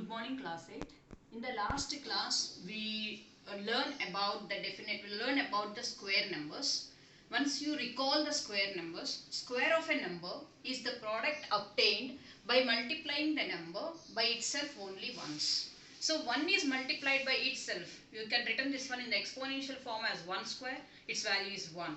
Good morning, class 8. In the last class, we learn about the square numbers. Once you recall the square numbers, square of a number is the product obtained by multiplying the number by itself only once. So 1 is multiplied by itself. You can written this one in the exponential form as 1 square. Its value is 1.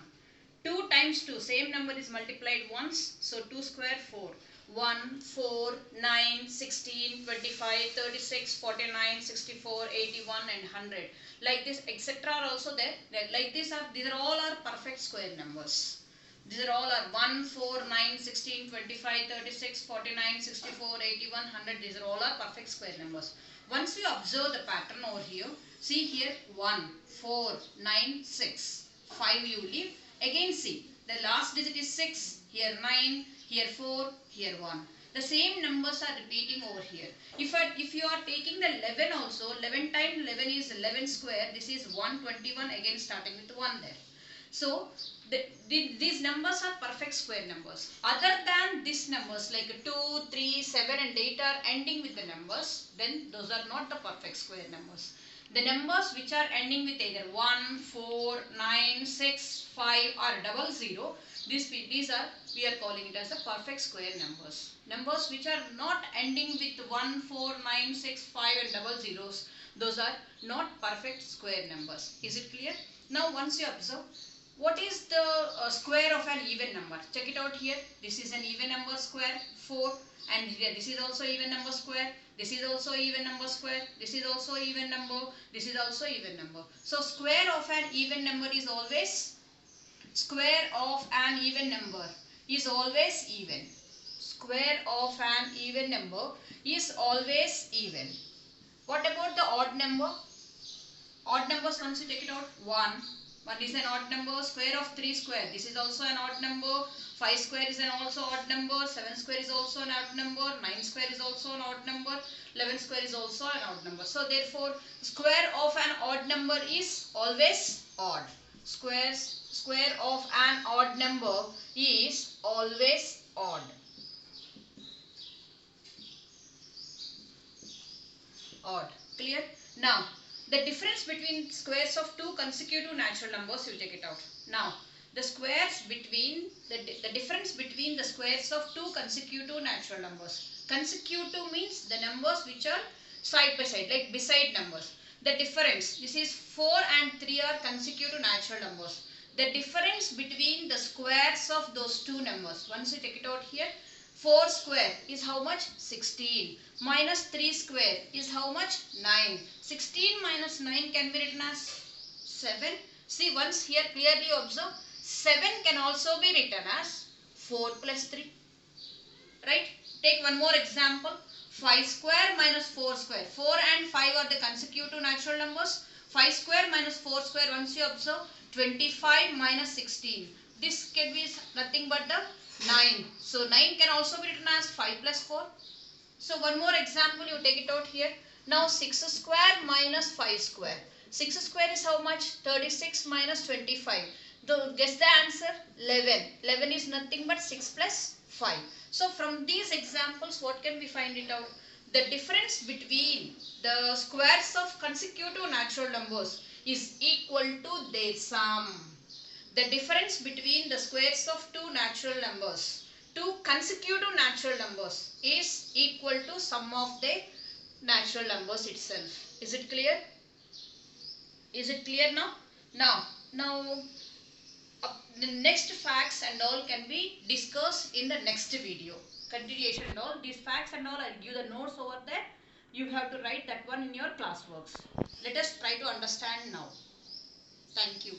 2 times 2, same number is multiplied once, so 2 square 4. 1, 4, 9, 16, 25, 36, 49, 64, 81 and 100. Like this, etc. are also there. Like these are all are perfect square numbers. These are all are 1, 4, 9, 16, 25, 36, 49, 64, 81, 100. These are all are perfect square numbers. Once we observe the pattern over here, see here 1, 4, 9, 6. 5 you leave. Again see, the last digit is 6, here 9, here 4, here 1. The same numbers are repeating over here. If you are taking the 11 also, 11 times 11 is 11 square. This is 121, again starting with 1 there. So, these numbers are perfect square numbers. Other than these numbers like 2, 3, 7 and 8 are ending with the numbers, then those are not the perfect square numbers. The numbers which are ending with either 1, 4, 9, 6, 5 or 00, these are, we are calling it as the perfect square numbers. Numbers which are not ending with 1, 4, 9, 6, 5 and 00s, those are not perfect square numbers. Is it clear? Now once you observe, what is the square of an even number? Check it out here. This is an even number square, 4. And here this is also even number square. This is also even number square. This is also even number. This is also even number. So square of an even number is always, square of an even number is always even. Square of an even number is always even. What about the odd number? Odd numbers, once you take it out, 1 is an odd number. Square of 3 square, this is also an odd number. 5 square is an also odd number. 7 square is also an odd number. 9 square is also an odd number. 11 square is also an odd number. So therefore, square of an odd number is always odd. Square of an odd number is always odd. Odd. Clear? Now, the difference between squares of two consecutive natural numbers, you take it out. Now, the squares between, the difference between the squares of two consecutive natural numbers. Consecutive means the numbers which are side by side, like beside numbers. The difference, this is 4 and 3 are consecutive natural numbers. The difference between the squares of those two numbers, once you take it out here, 4 square is how much? 16. Minus 3 square is how much? 9. 16 minus 9 can be written as 7. See, once here clearly observe, 7 can also be written as 4 plus 3. Right? Take one more example. 5 square minus 4 square. 4 and 5 are the consecutive natural numbers. 5 square minus 4 square, once you observe, 25 minus 16. This can be nothing but the 9. So 9 can also be written as 5 plus 4. So one more example, you take it out here. Now 6 square minus 5 square. 6 square is how much? 36 minus 25. Guess the answer? 11. 11 is nothing but 6 plus 5. So from these examples, what can we find it out? The difference between the squares of consecutive natural numbers is equal to their sum. The difference between the squares of two natural numbers, two consecutive natural numbers, is equal to sum of the natural numbers itself. Is it clear? Is it clear now? Now the next facts and all can be discussed in the next video. Continuation and all, these facts and all, I'll give the notes over there. You have to write that one in your classworks. Let us try to understand now. Thank you.